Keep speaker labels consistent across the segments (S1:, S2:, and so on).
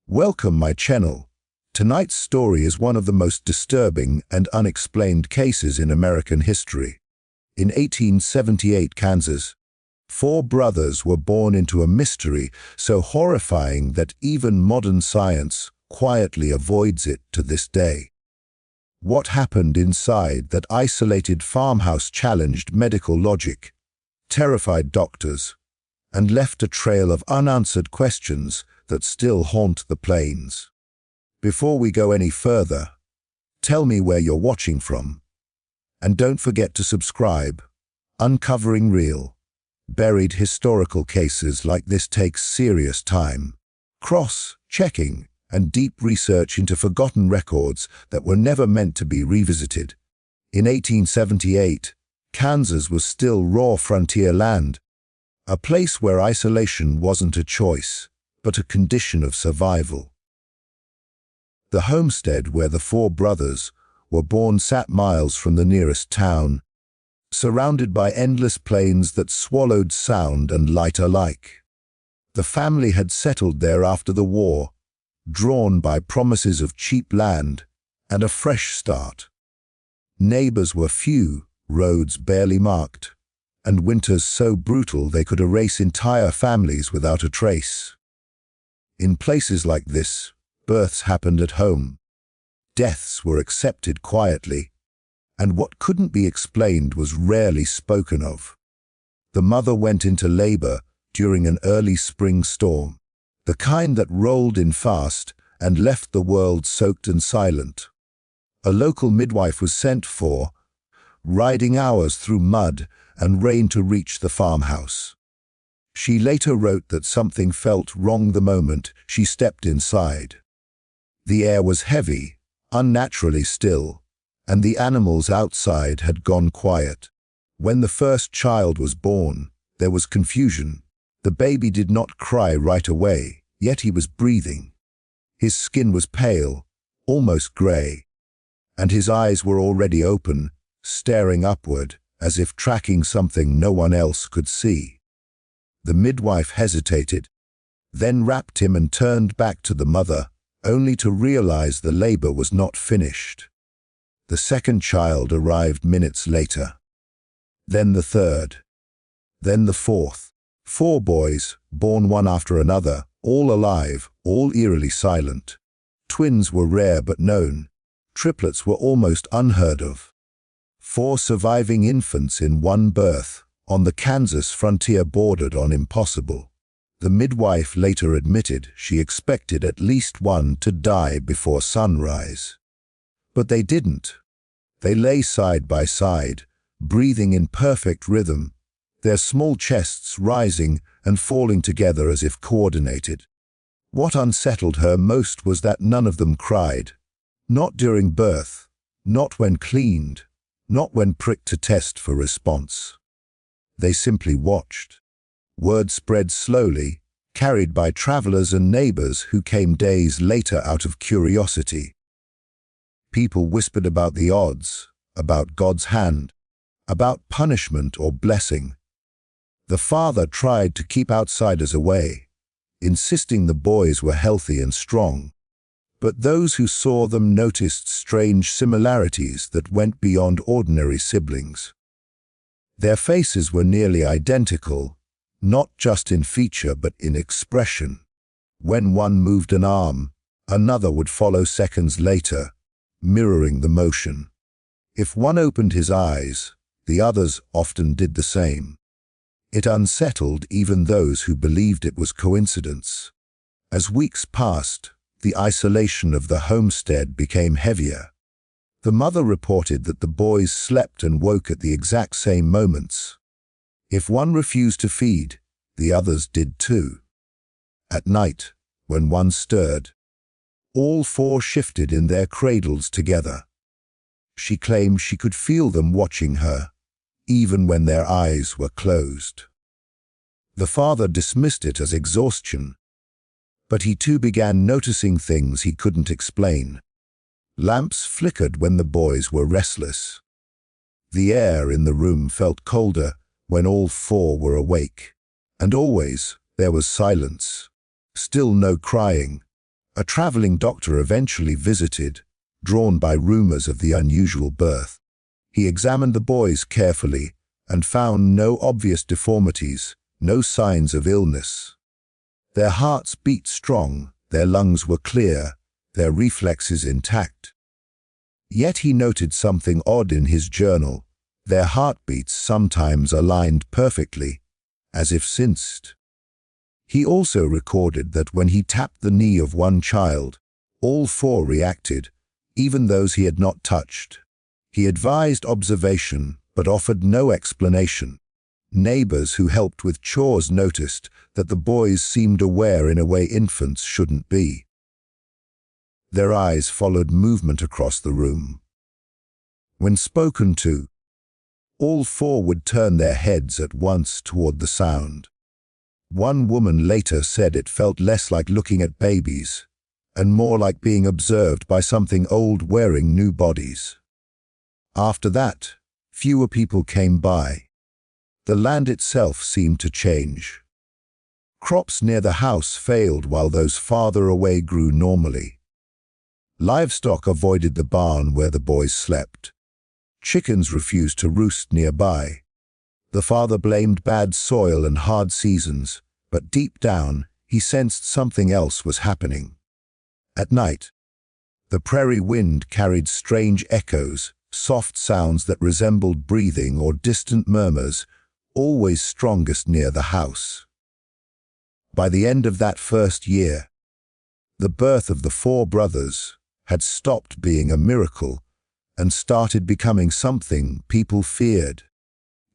S1: Welcome my channel. Tonight's story is one of the most disturbing and unexplained cases in American history. In 1878 Kansas, 4 brothers were born into a mystery so horrifying that even modern science quietly avoids it to this day. What happened inside that isolated farmhouse challenged medical logic, terrified doctors, and left a trail of unanswered questions that still haunt the plains. Before we go any further, tell me where you're watching from. And don't forget to subscribe. Uncovering real, buried historical cases like this takes serious time, cross-checking, and deep research into forgotten records that were never meant to be revisited. In 1878, Kansas was still raw frontier land, a place where isolation wasn't a choice, but a condition of survival. The homestead where the 4 brothers were born sat miles from the nearest town, surrounded by endless plains that swallowed sound and light alike. The family had settled there after the war, drawn by promises of cheap land and a fresh start. Neighbors were few, roads barely marked, and winters so brutal they could erase entire families without a trace. In places like this, births happened at home. Deaths were accepted quietly, and what couldn't be explained was rarely spoken of. The mother went into labor during an early spring storm, the kind that rolled in fast and left the world soaked and silent. A local midwife was sent for, riding hours through mud and rain to reach the farmhouse. She later wrote that something felt wrong the moment she stepped inside. The air was heavy, unnaturally still, and the animals outside had gone quiet. When the first child was born, there was confusion. The baby did not cry right away, yet he was breathing. His skin was pale, almost gray, and his eyes were already open, staring upward, as if tracking something no one else could see. The midwife hesitated, then wrapped him and turned back to the mother, only to realize the labor was not finished. The second child arrived minutes later. Then the third. Then the fourth. 4 boys, born one after another, all alive, all eerily silent. Twins were rare but known. Triplets were almost unheard of. 4 surviving infants in one birth, on the Kansas frontier bordered on impossible. The midwife later admitted she expected at least one to die before sunrise. But they didn't. They lay side by side, breathing in perfect rhythm, their small chests rising and falling together as if coordinated. What unsettled her most was that none of them cried. Not during birth, not when cleaned, not when pricked to test for response. They simply watched. Word spread slowly, carried by travelers and neighbors who came days later out of curiosity. People whispered about the odds, about God's hand, about punishment or blessing. The father tried to keep outsiders away, insisting the boys were healthy and strong. But those who saw them noticed strange similarities that went beyond ordinary siblings. Their faces were nearly identical, not just in feature but in expression. When one moved an arm, another would follow seconds later, mirroring the motion. If one opened his eyes, the others often did the same. It unsettled even those who believed it was coincidence. As weeks passed, the isolation of the homestead became heavier. The mother reported that the boys slept and woke at the exact same moments. If one refused to feed, the others did too. At night, when one stirred, all 4 shifted in their cradles together. She claimed she could feel them watching her, even when their eyes were closed. The father dismissed it as exhaustion, but he too began noticing things he couldn't explain. Lamps flickered when the boys were restless. The air in the room felt colder when all 4 were awake. And always there was silence. Still no crying, A traveling doctor eventually visited, drawn by rumors of the unusual birth. He examined the boys carefully and found no obvious deformities, no signs of illness. Their hearts beat strong, their lungs were clear, their reflexes intact. Yet he noted something odd in his journal. Their heartbeats sometimes aligned perfectly, as if synced. He also recorded that when he tapped the knee of one child, all four reacted, even those he had not touched. He advised observation, but offered no explanation. Neighbors who helped with chores noticed that the boys seemed aware in a way infants shouldn't be. Their eyes followed movement across the room. When spoken to, all four would turn their heads at once toward the sound. One woman later said it felt less like looking at babies, and more like being observed by something old wearing new bodies. After that, fewer people came by. The land itself seemed to change. Crops near the house failed while those farther away grew normally. Livestock avoided the barn where the boys slept. Chickens refused to roost nearby. The father blamed bad soil and hard seasons, but deep down, he sensed something else was happening. At night, the prairie wind carried strange echoes, soft sounds that resembled breathing or distant murmurs, always strongest near the house. By the end of that first year, the birth of the four brothers had stopped being a miracle and started becoming something people feared.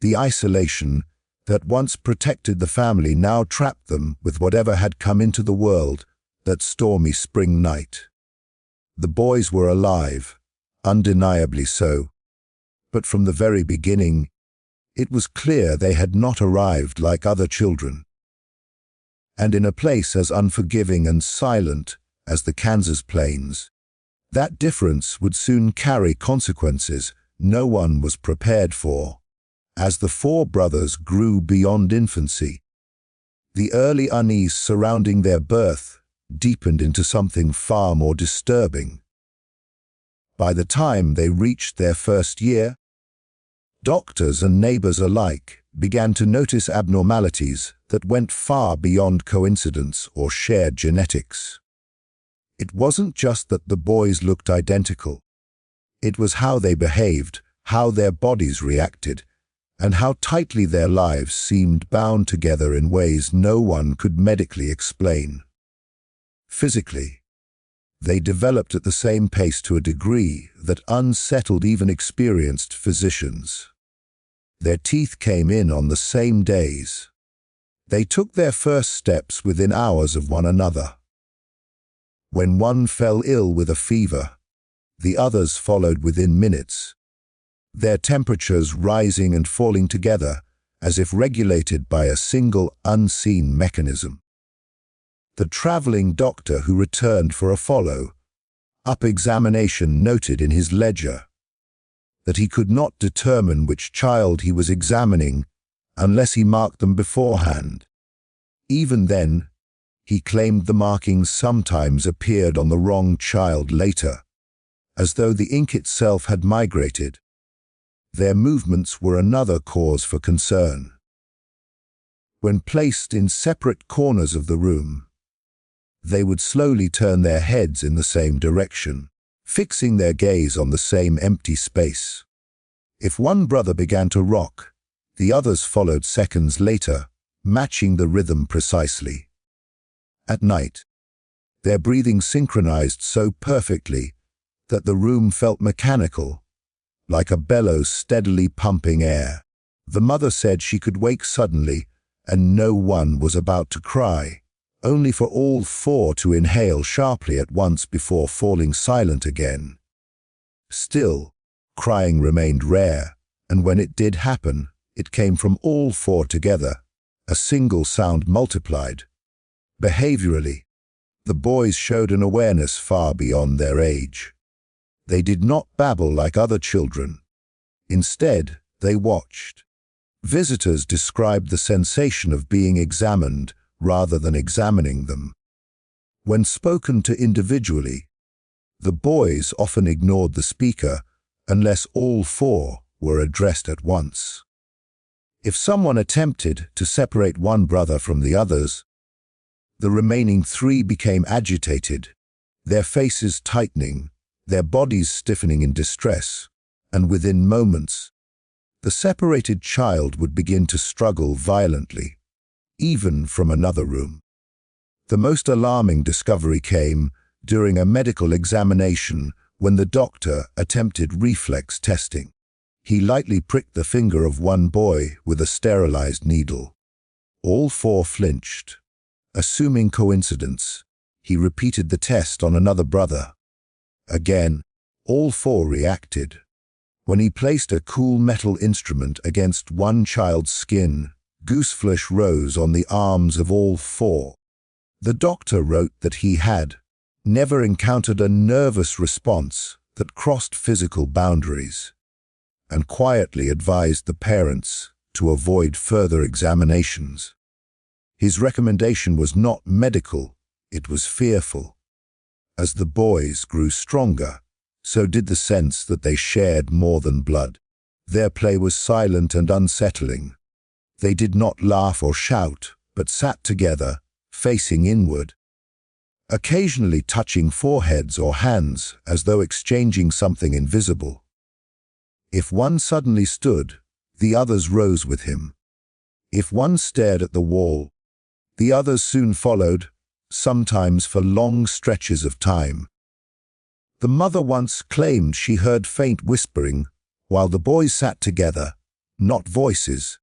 S1: The isolation that once protected the family now trapped them with whatever had come into the world that stormy spring night. The boys were alive, undeniably so, but from the very beginning, it was clear they had not arrived like other children. And in a place as unforgiving and silent as the Kansas plains, that difference would soon carry consequences no one was prepared for. As the four brothers grew beyond infancy, the early unease surrounding their birth deepened into something far more disturbing. By the time they reached their first year, doctors and neighbors alike began to notice abnormalities that went far beyond coincidence or shared genetics. It wasn't just that the boys looked identical. It was how they behaved, how their bodies reacted, and how tightly their lives seemed bound together in ways no one could medically explain. Physically, they developed at the same pace to a degree that unsettled even experienced physicians. Their teeth came in on the same days. They took their first steps within hours of one another. When one fell ill with a fever, the others followed within minutes, their temperatures rising and falling together as if regulated by a single unseen mechanism. The traveling doctor who returned for a follow-up examination noted in his ledger that he could not determine which child he was examining unless he marked them beforehand. Even then, he claimed the markings sometimes appeared on the wrong child later, as though the ink itself had migrated. Their movements were another cause for concern. When placed in separate corners of the room, they would slowly turn their heads in the same direction, fixing their gaze on the same empty space. If one brother began to rock, the others followed seconds later, matching the rhythm precisely. At night, their breathing synchronized so perfectly that the room felt mechanical, like a bellows steadily pumping air. The mother said she could wake suddenly and no one was about to cry, only for all four to inhale sharply at once before falling silent again. Still, crying remained rare, and when it did happen, it came from all four together, a single sound multiplied. Behaviorally, the boys showed an awareness far beyond their age. They did not babble like other children. Instead, they watched. Visitors described the sensation of being examined rather than examining them. When spoken to individually, the boys often ignored the speaker unless all four were addressed at once. If someone attempted to separate one brother from the others, the remaining three became agitated, their faces tightening, their bodies stiffening in distress, and within moments, the separated child would begin to struggle violently, even from another room. The most alarming discovery came during a medical examination when the doctor attempted reflex testing. He lightly pricked the finger of one boy with a sterilized needle. All four flinched. Assuming coincidence, he repeated the test on another brother. Again, all four reacted. When he placed a cool metal instrument against one child's skin, gooseflesh rose on the arms of all four. The doctor wrote that he had never encountered a nervous response that crossed physical boundaries, and quietly advised the parents to avoid further examinations. His recommendation was not medical, it was fearful. As the boys grew stronger, so did the sense that they shared more than blood. Their play was silent and unsettling. They did not laugh or shout, but sat together, facing inward, occasionally touching foreheads or hands as though exchanging something invisible. If one suddenly stood, the others rose with him. If one stared at the wall, the others soon followed, sometimes for long stretches of time. The mother once claimed she heard faint whispering while the boys sat together, not voices,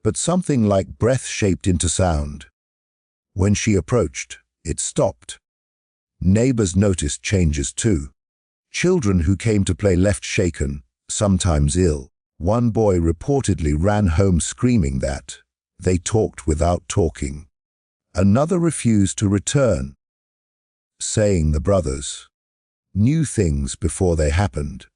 S1: but something like breath shaped into sound. When she approached, it stopped. Neighbors noticed changes too. Children who came to play left shaken, sometimes ill. One boy reportedly ran home screaming that they talked without talking. Another refused to return, saying the brothers knew things before they happened.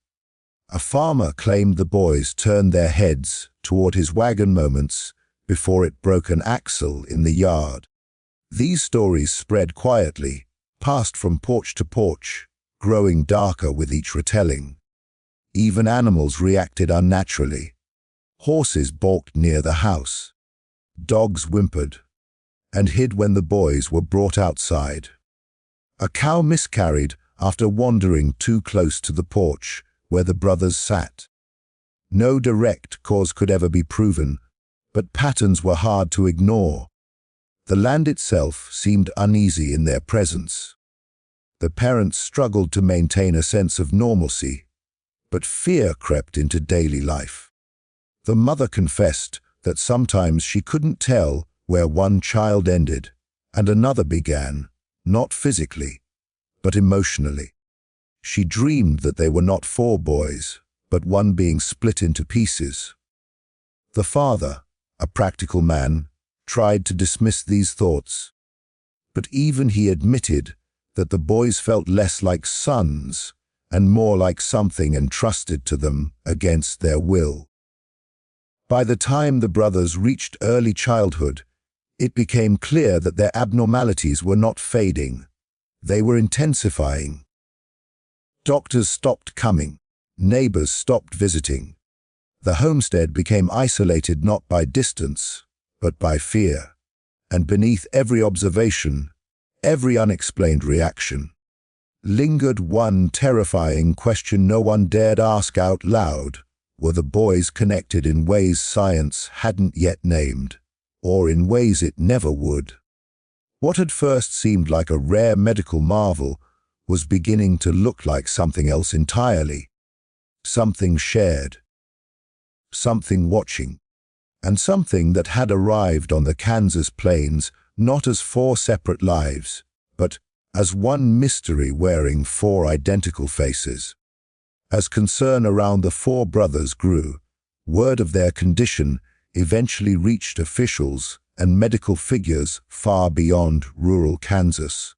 S1: A farmer claimed the boys turned their heads toward his wagon moments before it broke an axle in the yard. These stories spread quietly, passed from porch to porch, growing darker with each retelling. Even animals reacted unnaturally. Horses balked near the house. Dogs whimpered and hid when the boys were brought outside. A cow miscarried after wandering too close to the porch where the brothers sat. No direct cause could ever be proven, but patterns were hard to ignore. The land itself seemed uneasy in their presence. The parents struggled to maintain a sense of normalcy, but fear crept into daily life. The mother confessed that sometimes she couldn't tell where one child ended and another began, not physically, but emotionally. She dreamed that they were not four boys, but one being split into pieces. The father, a practical man, tried to dismiss these thoughts, but even he admitted that the boys felt less like sons and more like something entrusted to them against their will. By the time the brothers reached early childhood, it became clear that their abnormalities were not fading, they were intensifying. Doctors stopped coming, neighbors stopped visiting. The homestead became isolated not by distance, but by fear, and beneath every observation, every unexplained reaction, lingered one terrifying question no one dared ask out loud. Were the boys connected in ways science hadn't yet named, or in ways it never would? What had first seemed like a rare medical marvel was beginning to look like something else entirely. Something shared, something watching, and something that had arrived on the Kansas plains not as four separate lives, but as one mystery wearing four identical faces. As concern around the four brothers grew, word of their condition eventually reached officials and medical figures far beyond rural Kansas.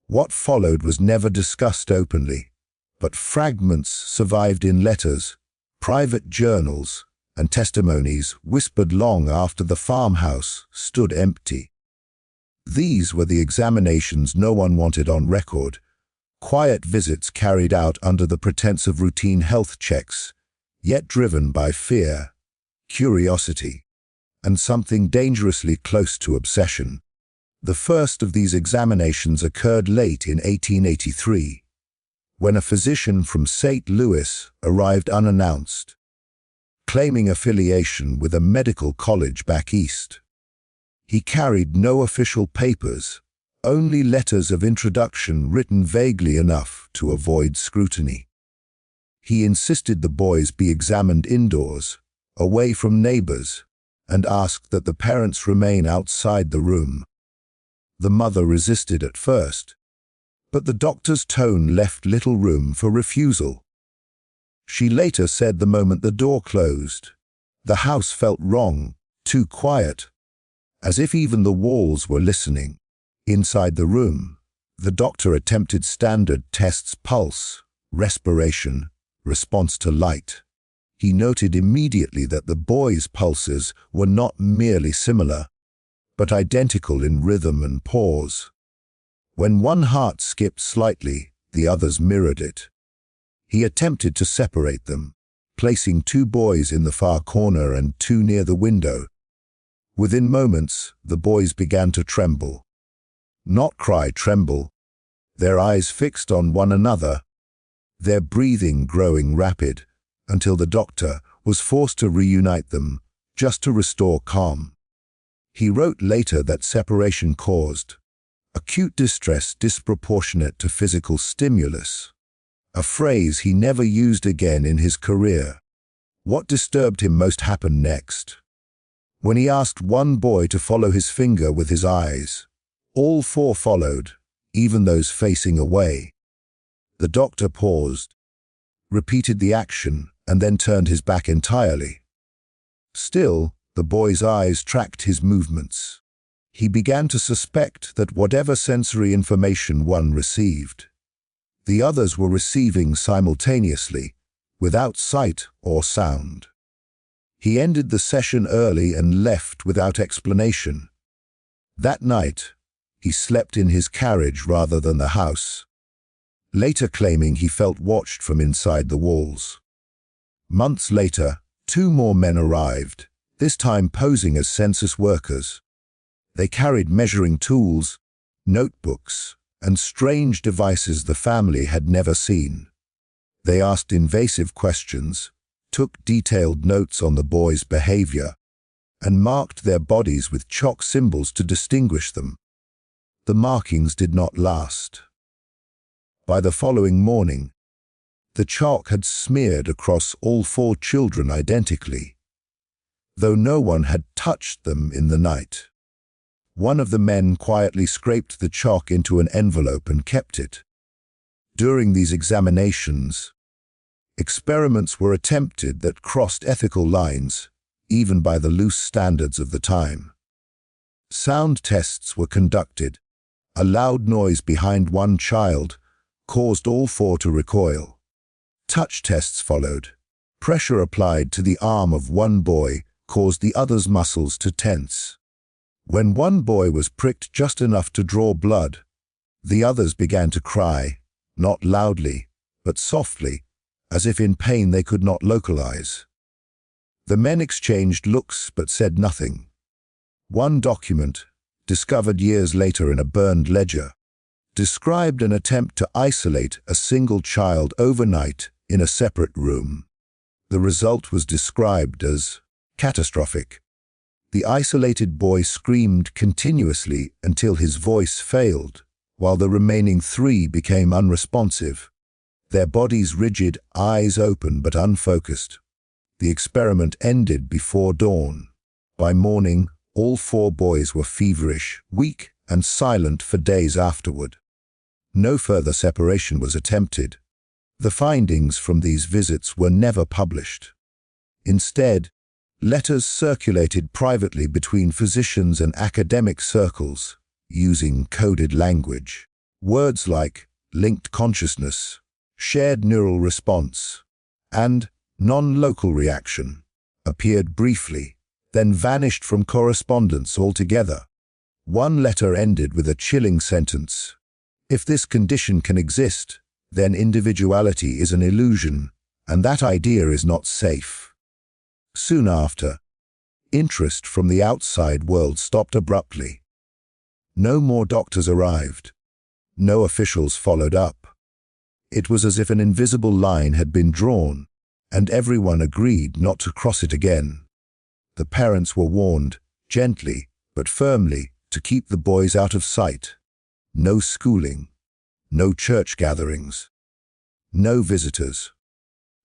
S1: What followed was never discussed openly, but fragments survived in letters, private journals, and testimonies whispered long after the farmhouse stood empty. These were the examinations no one wanted on record, quiet visits carried out under the pretense of routine health checks, yet driven by fear, curiosity, and something dangerously close to obsession. The first of these examinations occurred late in 1883, when a physician from St. Louis arrived unannounced, claiming affiliation with a medical college back east. He carried no official papers, only letters of introduction written vaguely enough to avoid scrutiny. He insisted the boys be examined indoors, away from neighbors, and asked that the parents remain outside the room. The mother resisted at first, but the doctor's tone left little room for refusal. She later said the moment the door closed, the house felt wrong, too quiet, as if even the walls were listening. Inside the room, the doctor attempted standard tests: pulse, respiration, response to light. He noted immediately that the boys' pulses were not merely similar, but identical in rhythm and pause. When one heart skipped slightly, the others mirrored it. He attempted to separate them, placing 2 boys in the far corner and 2 near the window. Within moments, the boys began to tremble. Not cry, tremble. Their eyes fixed on one another, their breathing growing rapid, until the doctor was forced to reunite them, just to restore calm. He wrote later that separation caused acute distress disproportionate to physical stimulus, a phrase he never used again in his career. What disturbed him most happened next. When he asked one boy to follow his finger with his eyes, all 4 followed, even those facing away. The doctor paused, repeated the action, and then turned his back entirely. Still, the boy's eyes tracked his movements. He began to suspect that whatever sensory information one received, the others were receiving simultaneously, without sight or sound. He ended the session early and left without explanation. That night, he slept in his carriage rather than the house, later claiming he felt watched from inside the walls. Months later, 2 more men arrived, this time posing as census workers. They carried measuring tools, notebooks, and strange devices the family had never seen. They asked invasive questions, took detailed notes on the boys' behavior, and marked their bodies with chalk symbols to distinguish them. The markings did not last. By the following morning, the chalk had smeared across all 4 children identically, though no one had touched them in the night. One of the men quietly scraped the chalk into an envelope and kept it. During these examinations, experiments were attempted that crossed ethical lines, even by the loose standards of the time. Sound tests were conducted. A loud noise behind one child caused all 4 to recoil. Touch tests followed. Pressure applied to the arm of one boy caused the other's muscles to tense. When one boy was pricked just enough to draw blood, the others began to cry, not loudly, but softly, as if in pain they could not localize. The men exchanged looks but said nothing. One document, discovered years later in a burned ledger, described an attempt to isolate a single child overnight in a separate room. The result was described as catastrophic. The isolated boy screamed continuously until his voice failed, while the remaining 3 became unresponsive, their bodies rigid, eyes open but unfocused. The experiment ended before dawn. By morning, all 4 boys were feverish, weak, and silent for days afterward. No further separation was attempted. The findings from these visits were never published. Instead, letters circulated privately between physicians and academic circles, using coded language. Words like linked consciousness, shared neural response, and non-local reaction appeared briefly, then vanished from correspondence altogether. One letter ended with a chilling sentence. If this condition can exist, then individuality is an illusion, and that idea is not safe. Soon after, interest from the outside world stopped abruptly. No more doctors arrived. No officials followed up. It was as if an invisible line had been drawn, and everyone agreed not to cross it again. The parents were warned, gently but firmly, to keep the boys out of sight. No schooling, no church gatherings, no visitors.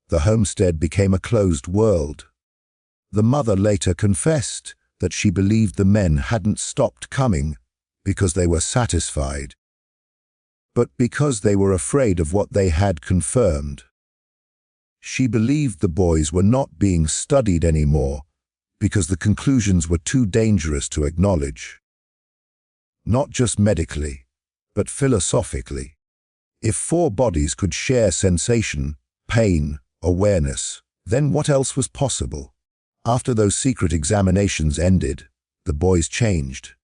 S1: The homestead became a closed world. The mother later confessed that she believed the men hadn't stopped coming because they were satisfied, but because they were afraid of what they had confirmed. She believed the boys were not being studied anymore because the conclusions were too dangerous to acknowledge. Not just medically, but philosophically. If 4 bodies could share sensation, pain, awareness, then what else was possible? After those secret examinations ended, the boys changed.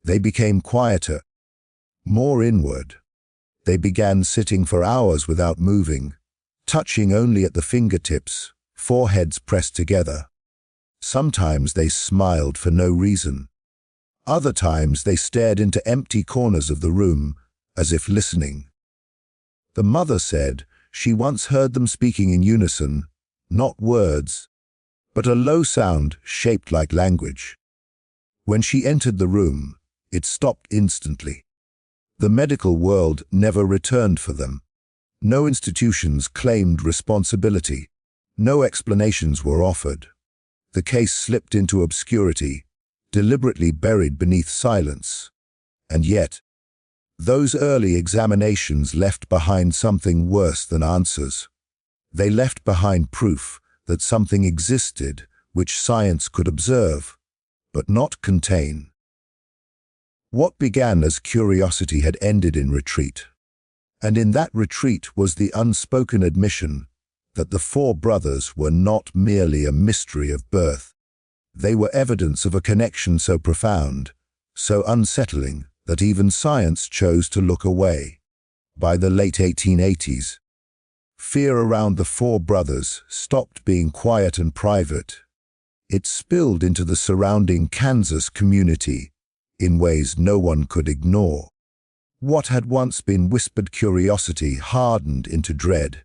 S1: They became quieter, more inward. They began sitting for hours without moving, touching only at the fingertips, foreheads pressed together. Sometimes they smiled for no reason. Other times they stared into empty corners of the room, as if listening. The mother said she once heard them speaking in unison, not words, but a low sound shaped like language. When she entered the room, it stopped instantly. The medical world never returned for them. No institutions claimed responsibility. No explanations were offered. The case slipped into obscurity, deliberately buried beneath silence. And yet, those early examinations left behind something worse than answers. They left behind proof that something existed which science could observe, but not contain. What began as curiosity had ended in retreat. And in that retreat was the unspoken admission that the 4 brothers were not merely a mystery of birth. They were evidence of a connection so profound, so unsettling, that even science chose to look away. By the late 1880s, fear around the 4 brothers stopped being quiet and private. It spilled into the surrounding Kansas community in ways no one could ignore. What had once been whispered curiosity hardened into dread,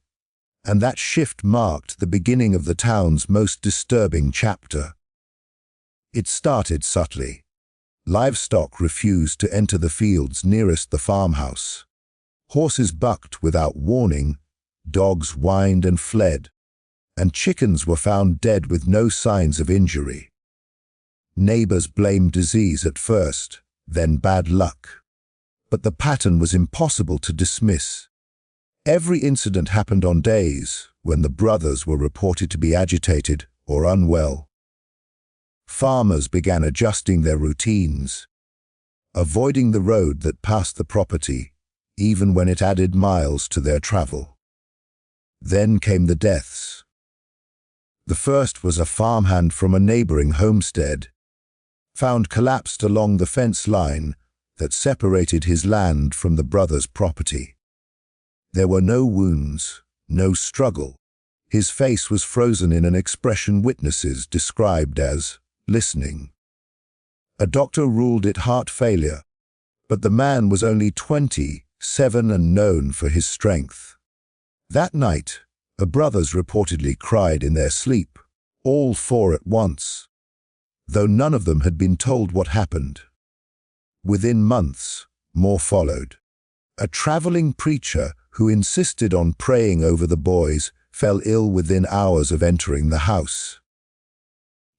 S1: and that shift marked the beginning of the town's most disturbing chapter. It started subtly. Livestock refused to enter the fields nearest the farmhouse. Horses bucked without warning, dogs whined and fled, and chickens were found dead with no signs of injury. Neighbors blamed disease at first, then bad luck. But the pattern was impossible to dismiss. Every incident happened on days when the brothers were reported to be agitated or unwell. Farmers began adjusting their routines, avoiding the road that passed the property, even when it added miles to their travel. Then came the deaths. The first was a farmhand from a neighboring homestead, found collapsed along the fence line that separated his land from the brothers' property. There were no wounds, no struggle. His face was frozen in an expression witnesses described as listening. A doctor ruled it heart failure, but the man was only 27 and known for his strength. That night, the brothers reportedly cried in their sleep, all 4 at once, though none of them had been told what happened. Within months, more followed. A traveling preacher who insisted on praying over the boys fell ill within hours of entering the house.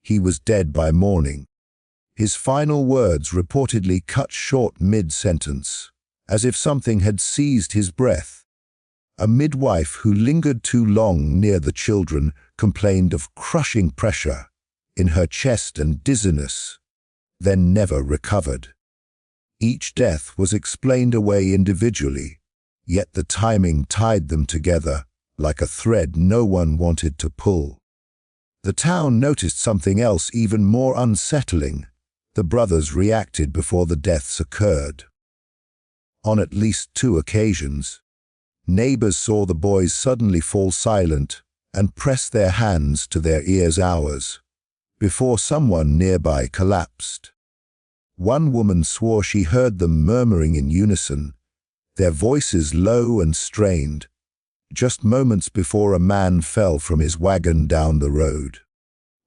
S1: He was dead by morning. His final words reportedly cut short mid-sentence, as if something had seized his breath. A midwife who lingered too long near the children complained of crushing pressure in her chest and dizziness, then never recovered. Each death was explained away individually, yet the timing tied them together like a thread no one wanted to pull. The town noticed something else even more unsettling. The brothers reacted before the deaths occurred. On at least 2 occasions, neighbors saw the boys suddenly fall silent and press their hands to their ears hours before someone nearby collapsed. One woman swore she heard them murmuring in unison, their voices low and strained, just moments before a man fell from his wagon down the road.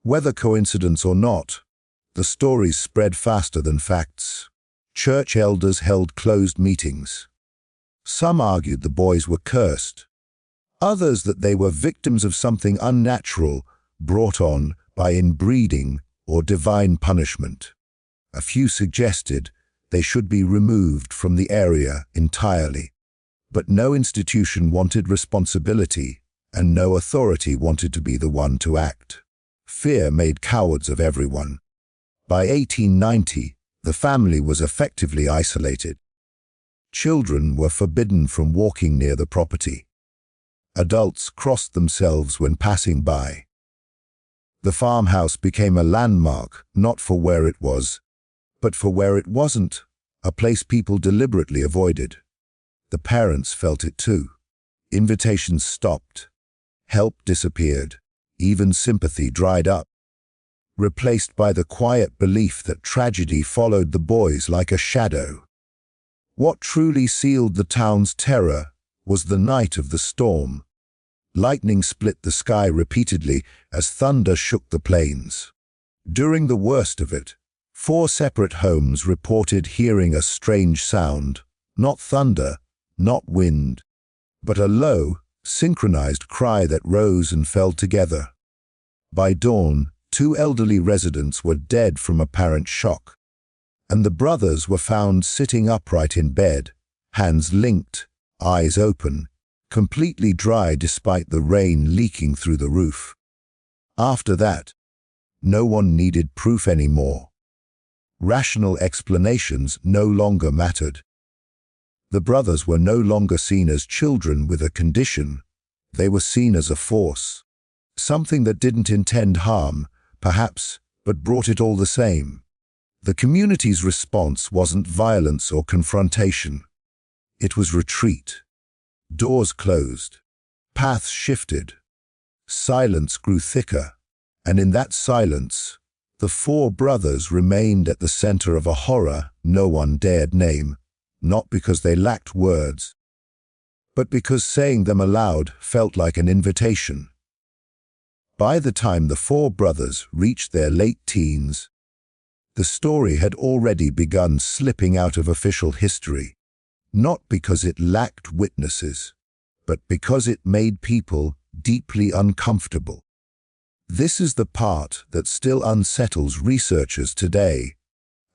S1: Whether coincidence or not, the stories spread faster than facts. Church elders held closed meetings. Some argued the boys were cursed, others that they were victims of something unnatural brought on by inbreeding or divine punishment. A few suggested they should be removed from the area entirely. But no institution wanted responsibility, and no authority wanted to be the one to act. Fear made cowards of everyone. By 1890, the family was effectively isolated. Children were forbidden from walking near the property. Adults crossed themselves when passing by. The farmhouse became a landmark, not for where it was, but for where it wasn't, a place people deliberately avoided. The parents felt it too. Invitations stopped. Help disappeared. Even sympathy dried up, replaced by the quiet belief that tragedy followed the boys like a shadow. What truly sealed the town's terror was the night of the storm. Lightning split the sky repeatedly as thunder shook the plains. During the worst of it, 4 separate homes reported hearing a strange sound, not thunder, not wind, but a low, synchronized cry that rose and fell together. By dawn, 2 elderly residents were dead from apparent shock, and the brothers were found sitting upright in bed, hands linked, eyes open, completely dry despite the rain leaking through the roof. After that, no one needed proof anymore. Rational explanations no longer mattered. The brothers were no longer seen as children with a condition. They were seen as a force. Something that didn't intend harm, perhaps, but brought it all the same. The community's response wasn't violence or confrontation. It was retreat. Doors closed. Paths shifted. Silence grew thicker. And in that silence, the 4 brothers remained at the center of a horror no one dared name. Not because they lacked words, but because saying them aloud felt like an invitation. By the time the 4 brothers reached their late teens, the story had already begun slipping out of official history, not because it lacked witnesses, but because it made people deeply uncomfortable. This is the part that still unsettles researchers today,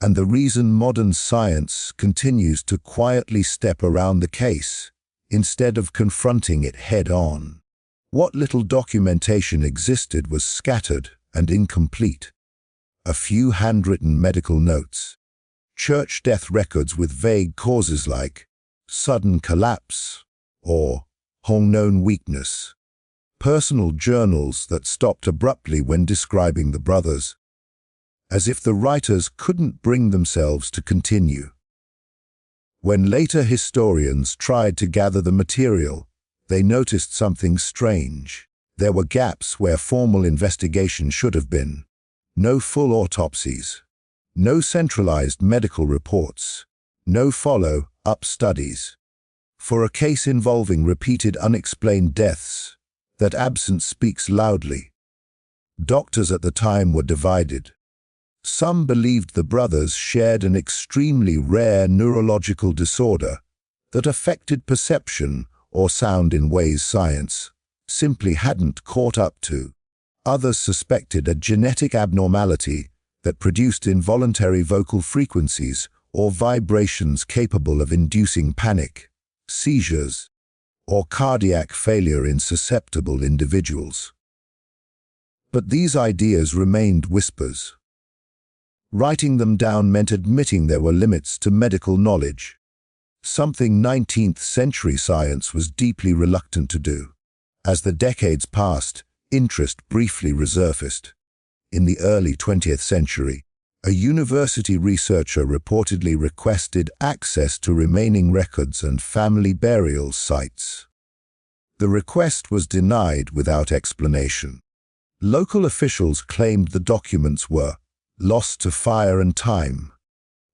S1: and the reason modern science continues to quietly step around the case instead of confronting it head-on. What little documentation existed was scattered and incomplete. A few handwritten medical notes, church death records with vague causes like sudden collapse or unknown weakness, personal journals that stopped abruptly when describing the brothers, as if the writers couldn't bring themselves to continue. When later historians tried to gather the material, they noticed something strange. There were gaps where formal investigation should have been. No full autopsies, no centralized medical reports, no follow-up studies. For a case involving repeated unexplained deaths, that absence speaks loudly. Doctors at the time were divided. Some believed the brothers shared an extremely rare neurological disorder that affected perception or sound in ways science simply hadn't caught up to. Others suspected a genetic abnormality that produced involuntary vocal frequencies or vibrations capable of inducing panic, seizures, or cardiac failure in susceptible individuals. But these ideas remained whispers. Writing them down meant admitting there were limits to medical knowledge, something 19th century science was deeply reluctant to do. As the decades passed, interest briefly resurfaced. In the early 20th century, A university researcher reportedly requested access to remaining records and family burial sites. The request was denied without explanation. Local officials claimed the documents were lost to fire and time.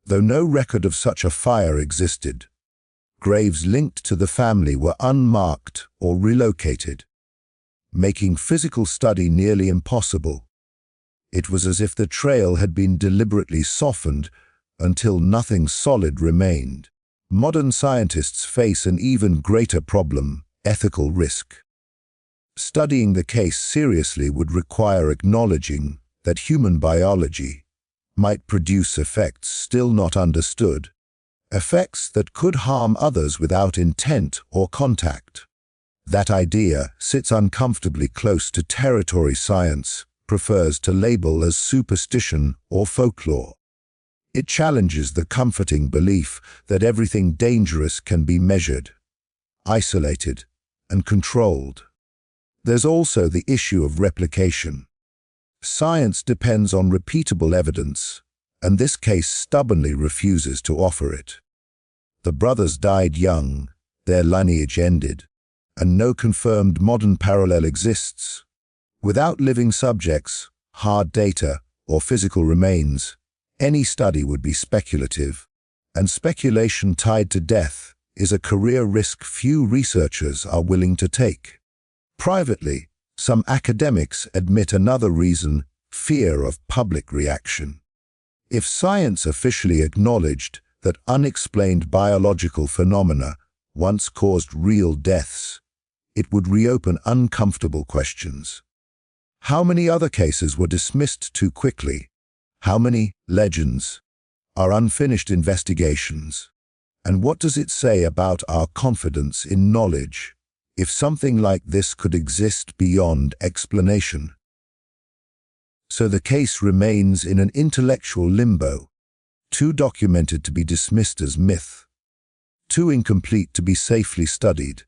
S1: Though no record of such a fire existed, graves linked to the family were unmarked or relocated, making physical study nearly impossible. It was as if the trail had been deliberately softened until nothing solid remained. Modern scientists face an even greater problem: ethical risk. Studying the case seriously would require acknowledging that human biology might produce effects still not understood, effects that could harm others without intent or contact. That idea sits uncomfortably close to territory science prefers to label as superstition or folklore. It challenges the comforting belief that everything dangerous can be measured, isolated, and controlled. There's also the issue of replication. Science depends on repeatable evidence, and this case stubbornly refuses to offer it. The brothers died young, their lineage ended, and no confirmed modern parallel exists. Without living subjects, hard data, or physical remains, any study would be speculative, and speculation tied to death is a career risk few researchers are willing to take. Privately, some academics admit another reason: fear of public reaction. If science officially acknowledged that unexplained biological phenomena once caused real deaths, it would reopen uncomfortable questions. How many other cases were dismissed too quickly? How many legends are unfinished investigations? And what does it say about our confidence in knowledge if something like this could exist beyond explanation? So the case remains in an intellectual limbo, too documented to be dismissed as myth, too incomplete to be safely studied,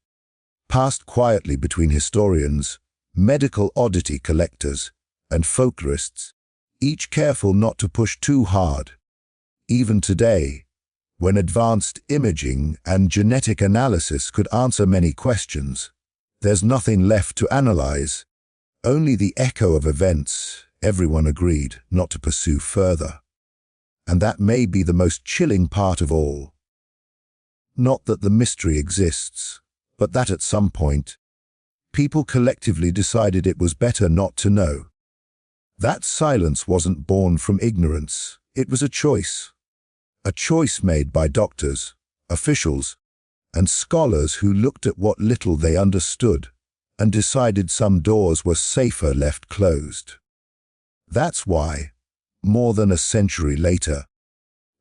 S1: passed quietly between historians, medical oddity collectors, and folklorists, each careful not to push too hard. Even today, when advanced imaging and genetic analysis could answer many questions, there's nothing left to analyze, only the echo of events everyone agreed not to pursue further. And that may be the most chilling part of all. Not that the mystery exists, but that at some point, people collectively decided it was better not to know. That silence wasn't born from ignorance, it was a choice. A choice made by doctors, officials, and scholars who looked at what little they understood and decided some doors were safer left closed. That's why, more than a century later,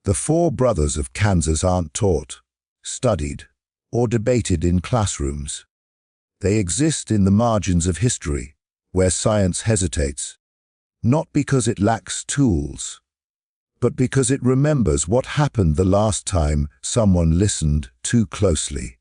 S1: the four brothers of Kansas aren't taught, studied, or debated in classrooms. They exist in the margins of history, where science hesitates, not because it lacks tools, but because it remembers what happened the last time someone listened too closely.